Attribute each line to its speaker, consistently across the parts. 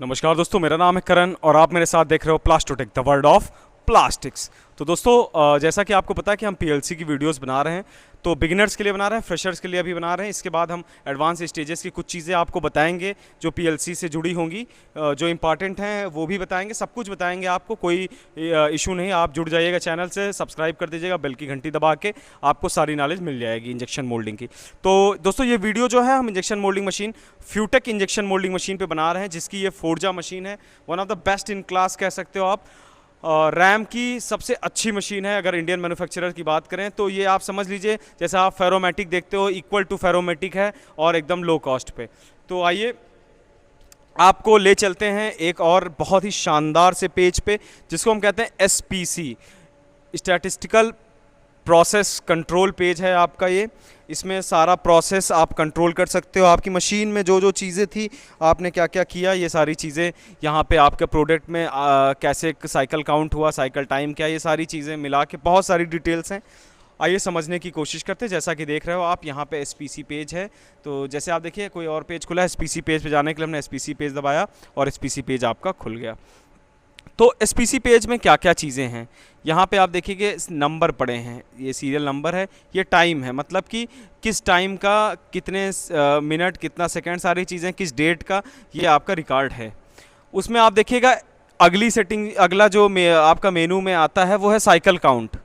Speaker 1: नमस्कार दोस्तों, मेरा नाम है करण और आप मेरे साथ देख रहे हो प्लास्टोटेक द वर्ल्ड ऑफ प्लास्टिक्स। तो दोस्तों जैसा कि आपको पता है कि हम पीएलसी की वीडियोस बना रहे हैं, तो बिगिनर्स के लिए बना रहे हैं, फ्रेशर्स के लिए अभी बना रहे हैं। इसके बाद हम एडवांस स्टेजेस की कुछ चीज़ें आपको बताएंगे जो पीएलसी से जुड़ी होंगी, जो इंपॉर्टेंट हैं वो भी बताएंगे, सब कुछ बताएंगे आपको। कोई इशू नहीं, आप जुड़ जाइएगा चैनल से, सब्सक्राइब कर दीजिएगा, बेल की घंटी दबा के आपको सारी नॉलेज मिल जाएगी इंजेक्शन मोल्डिंग की। तो दोस्तों ये वीडियो जो है हम injection moulding machine Futech injection moulding machine पे बना रहे हैं, जिसकी ये फोर्जा मशीन है, one of the best in class कह सकते हो आप। रैम की सबसे अच्छी मशीन है। अगर इंडियन मैन्युफैक्चरर की बात करें तो ये आप समझ लीजिए जैसे आप फेरोमेटिक देखते हो, इक्वल टू फेरोमेटिक है और एकदम लो कॉस्ट पे। तो आइए आपको ले चलते हैं एक और बहुत ही शानदार से पेज पे, जिसको हम कहते हैं SPC, statistical process control page है आपका ये। इसमें सारा प्रोसेस आप कंट्रोल कर सकते हो। आपकी मशीन में जो जो चीज़ें थी, आपने क्या क्या किया, ये सारी चीज़ें यहाँ पे आपके प्रोडक्ट में कैसे साइकिल काउंट हुआ, साइकिल टाइम क्या, ये सारी चीज़ें मिला के बहुत सारी डिटेल्स हैं। आइए समझने की कोशिश करते हैं। जैसा कि देख रहे हो आप, यहाँ पे एसपीसी पेज है। तो जैसे आप देखिए कोई और पेज खुला है, एसपीसी पेज पे जाने के लिए हमने एसपीसी पेज दबाया और एसपीसी पेज आपका खुल गया। तो एसपीसी पेज में क्या क्या चीज़ें हैं, यहाँ पे आप देखिए नंबर पड़े हैं, ये सीरियल नंबर है, ये टाइम है, मतलब कि किस टाइम का, कितने मिनट, कितना सेकंड, सारी चीज़ें किस डेट का, ये आपका रिकॉर्ड है। उसमें आप देखिएगा अगली सेटिंग, अगला जो आपका मेनू में आता है वो है साइकिल काउंट।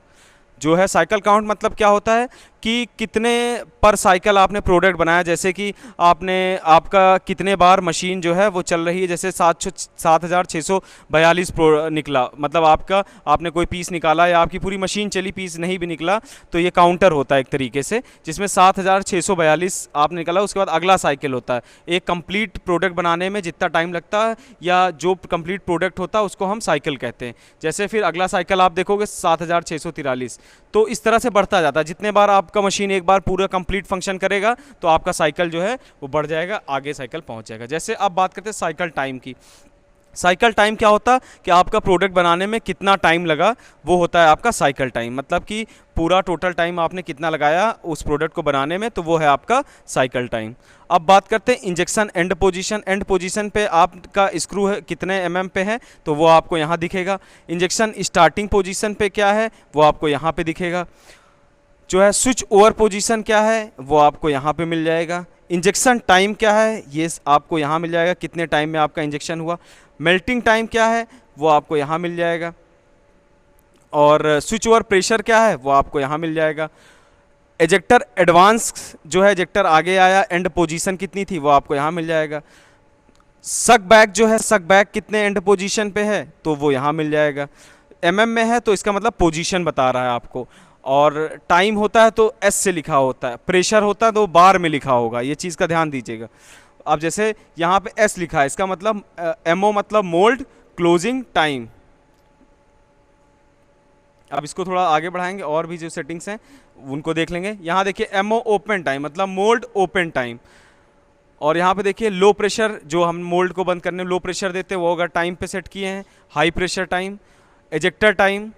Speaker 1: जो है साइकिल काउंट मतलब क्या होता है कि कितने पर साइकिल आपने प्रोडक्ट बनाया, जैसे कि आपका कितने बार मशीन जो है वो चल रही है। जैसे 7642 निकला, मतलब आपने कोई पीस निकाला या आपकी पूरी मशीन चली, पीस नहीं भी निकला, तो ये काउंटर होता है एक तरीके से, जिसमें 7642 आपने निकाला। उसके बाद अगला साइकिल होता है। एक कंप्लीट प्रोडक्ट बनाने में जितना टाइम लगता है या जो कंप्लीट प्रोडक्ट होता है उसको हम साइकिल कहते हैं। जैसे फिर अगला साइकिल आप देखोगे 7643। तो इस तरह से बढ़ता जाता है। जितने बार आपका मशीन एक बार पूरा कंप्लीट फंक्शन करेगा तो आपका साइकिल जो है वो बढ़ जाएगा, आगे साइकिल पहुंच जाएगा। जैसे अब बात करते हैं साइकिल टाइम की। साइकिल टाइम क्या होता है कि आपका प्रोडक्ट बनाने में कितना टाइम लगा, वो होता है आपका साइकिल टाइम। मतलब कि पूरा टोटल टाइम आपने कितना लगाया उस प्रोडक्ट को बनाने में, तो वो है आपका साइकिल टाइम। अब बात करते हैं injection and position. And position पे आपका स्क्रू है कितने mm पे है, तो वो आपको यहाँ दिखेगा। इंजेक्शन स्टार्टिंग पोजीशन पे क्या है वो आपको यहाँ पे दिखेगा। जो है स्विच ओवर पोजीशन क्या है वो आपको यहाँ पे मिल जाएगा। इंजेक्शन टाइम क्या है ये आपको यहाँ मिल जाएगा, कितने टाइम में आपका इंजेक्शन हुआ। मेल्टिंग टाइम क्या है वो आपको यहाँ मिल जाएगा। और स्विच ओवर प्रेशर क्या है वो आपको यहाँ मिल जाएगा। एजेक्टर एडवांस जो है, एजेक्टर आगे आया, एंड पोजीशन कितनी थी वो आपको यहाँ मिल जाएगा। सक बैक जो है, सक बैक कितने एंड पोजीशन पे है तो वो यहाँ मिल जाएगा। mm में है तो इसका मतलब पोजीशन बता रहा है आपको। और टाइम होता है तो एस से लिखा होता है, प्रेशर होता है तो बार में लिखा होगा, ये चीज़ का ध्यान दीजिएगा। अब जैसे यहाँ पे एस लिखा है, इसका मतलब एमओ मतलब मोल्ड क्लोजिंग टाइम। अब इसको थोड़ा आगे बढ़ाएंगे और भी जो सेटिंग्स हैं उनको देख लेंगे। यहाँ देखिए एमओ ओपन टाइम मतलब मोल्ड ओपन टाइम। और यहाँ पे देखिए लो प्रेशर, जो हम मोल्ड को बंद करने में लो प्रेशर देते हैं वो अगर टाइम पे सेट किए हैं। High pressure time, ejector time,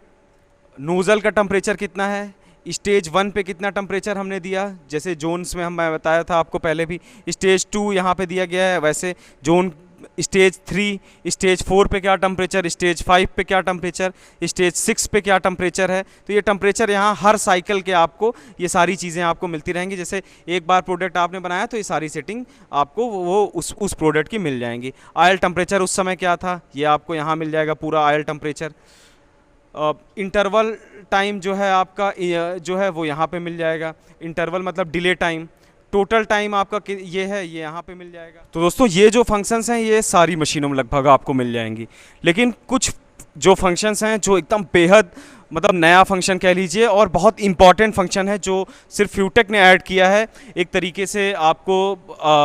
Speaker 1: nozzle का टेम्परेचर कितना है, स्टेज 1 पे कितना टेम्परेचर हमने दिया, जैसे जोन्स में मैं बताया था आपको पहले भी। स्टेज 2 यहाँ पे दिया गया है, वैसे जोन स्टेज 3, स्टेज 4 पे क्या टेम्परेचर, स्टेज 5 पे क्या टेम्परेचर, स्टेज 6 पे क्या टेम्परेचर है। तो ये टेम्परेचर यहाँ हर साइकिल के आपको ये सारी चीज़ें आपको मिलती रहेंगी। जैसे एक बार प्रोडक्ट आपने बनाया तो ये सारी सेटिंग आपको वो उस प्रोडक्ट की मिल जाएंगी। ऑयल टेम्परेचर उस समय क्या था ये आपको यहाँ मिल जाएगा, पूरा ऑयल टेम्परेचर। इंटरवल टाइम जो है आपका जो है वो यहाँ पे मिल जाएगा। इंटरवल मतलब डिले टाइम। टोटल टाइम आपका ये है, ये यहाँ पे मिल जाएगा। तो दोस्तों ये जो फंक्शंस हैं ये सारी मशीनों में लगभग आपको मिल जाएंगी, लेकिन कुछ जो फंक्शंस हैं जो एकदम बेहद मतलब नया फंक्शन कह लीजिए और बहुत इंपॉर्टेंट फंक्शन है जो सिर्फ फ्यूटेक ने ऐड किया है एक तरीके से आपको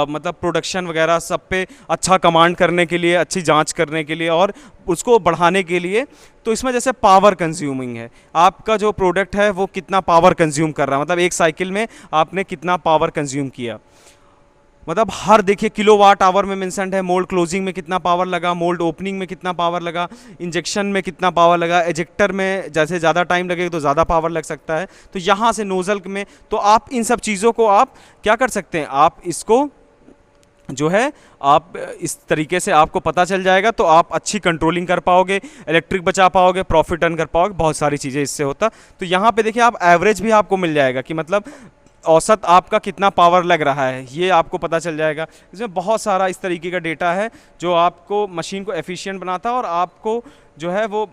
Speaker 1: मतलब प्रोडक्शन वगैरह सब पे अच्छा कमांड करने के लिए, अच्छी जांच करने के लिए और उसको बढ़ाने के लिए। तो इसमें जैसे पावर कंज्यूमिंग है, आपका जो प्रोडक्ट है वो कितना पावर कंज्यूम कर रहा है, मतलब एक साइकिल में आपने कितना पावर कंज्यूम किया। मतलब हर देखिए किलोवाट आवर में मेंशन्ड है। मोल्ड क्लोजिंग में कितना पावर लगा, मोल्ड ओपनिंग में कितना पावर लगा, इंजेक्शन में कितना पावर लगा, एजेक्टर में जैसे ज़्यादा टाइम लगेगा तो ज़्यादा पावर लग सकता है। तो यहाँ से नोज़ल में तो आप इन सब चीज़ों को आप क्या कर सकते हैं, आप इसको जो है आप इस तरीके से आपको पता चल जाएगा, तो आप अच्छी कंट्रोलिंग कर पाओगे, इलेक्ट्रिक बचा पाओगे, प्रॉफिट अर्न कर पाओगे, बहुत सारी चीज़ें इससे होता। तो यहाँ पे देखिए आप एवरेज भी आपको मिल जाएगा कि मतलब औसत आपका कितना पावर लग रहा है, ये आपको पता चल जाएगा। इसमें बहुत सारा इस तरीके का डेटा है जो आपको मशीन को एफिशिएंट बनाता है और आपको जो है वो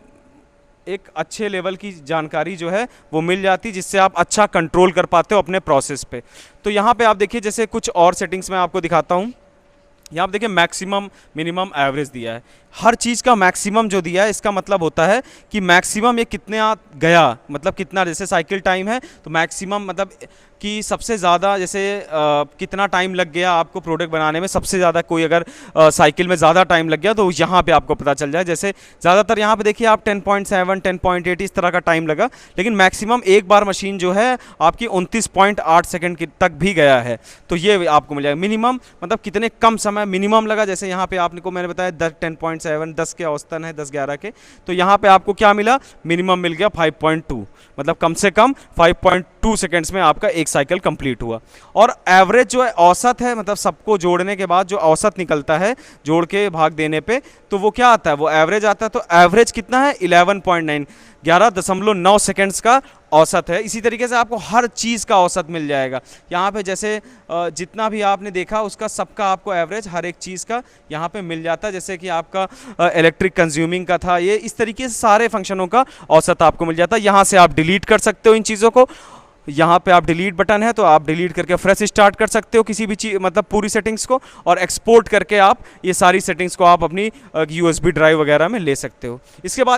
Speaker 1: एक अच्छे लेवल की जानकारी जो है वो मिल जाती है, जिससे आप अच्छा कंट्रोल कर पाते हो अपने प्रोसेस पे। तो यहाँ पे आप देखिए जैसे कुछ और सेटिंग्स मैं आपको दिखाता हूँ। यहाँ पे देखिए मैक्सिमम मिनिमम एवरेज दिया है, हर चीज़ का मैक्सिमम जो दिया है इसका मतलब होता है कि मैक्सिमम ये कितने गया, मतलब कितना, जैसे साइकिल टाइम है तो मैक्सिमम मतलब कि सबसे ज़्यादा जैसे कितना टाइम लग गया आपको प्रोडक्ट बनाने में, सबसे ज़्यादा कोई अगर साइकिल में ज़्यादा टाइम लग गया तो यहाँ पे आपको पता चल जाए। जैसे ज़्यादातर यहाँ पे देखिए आप 10.7 10.8 इस तरह का टाइम लगा, लेकिन मैक्सिमम एक बार मशीन जो है आपकी 29.8 सेकंड तक भी गया है, तो ये आपको मिल जाएगा। मिनिमम मतलब कितने कम समय मिनिमम लगा, जैसे यहाँ पे आपने को मैंने बताया 10.7 10 के औसतन है 10-11 के, तो यहाँ पे आपको क्या मिला, मिनिमम मिल गया 5.2, मतलब कम से कम 5.2 सेकेंड्स में आपका एक साइकिल कंप्लीट हुआ। और एवरेज जो है औसत है, मतलब सबको जोड़ने के बाद जो औसत निकलता है जोड़ के भाग देने पे, तो वो क्या आता है, वो एवरेज आता है। तो एवरेज कितना है 11.9, 11.9 सेकेंड्स का औसत है। इसी तरीके से आपको हर चीज़ का औसत मिल जाएगा यहाँ पे, जैसे जितना भी आपने देखा उसका सबका आपको एवरेज हर एक चीज़ का यहाँ पे मिल जाता है। जैसे कि आपका इलेक्ट्रिक कंज्यूमिंग का था, ये इस तरीके से सारे फंक्शनों का औसत आपको मिल जाता है। यहाँ से आप डिलीट कर सकते हो इन चीज़ों को, यहाँ पे आप डिलीट बटन है तो आप डिलीट करके फ्रेश स्टार्ट कर सकते हो किसी भी चीज़, मतलब पूरी सेटिंग्स को, और एक्सपोर्ट करके आप ये सारी सेटिंग्स को आप अपनी USB ड्राइव वगैरह में ले सकते हो। इसके बाद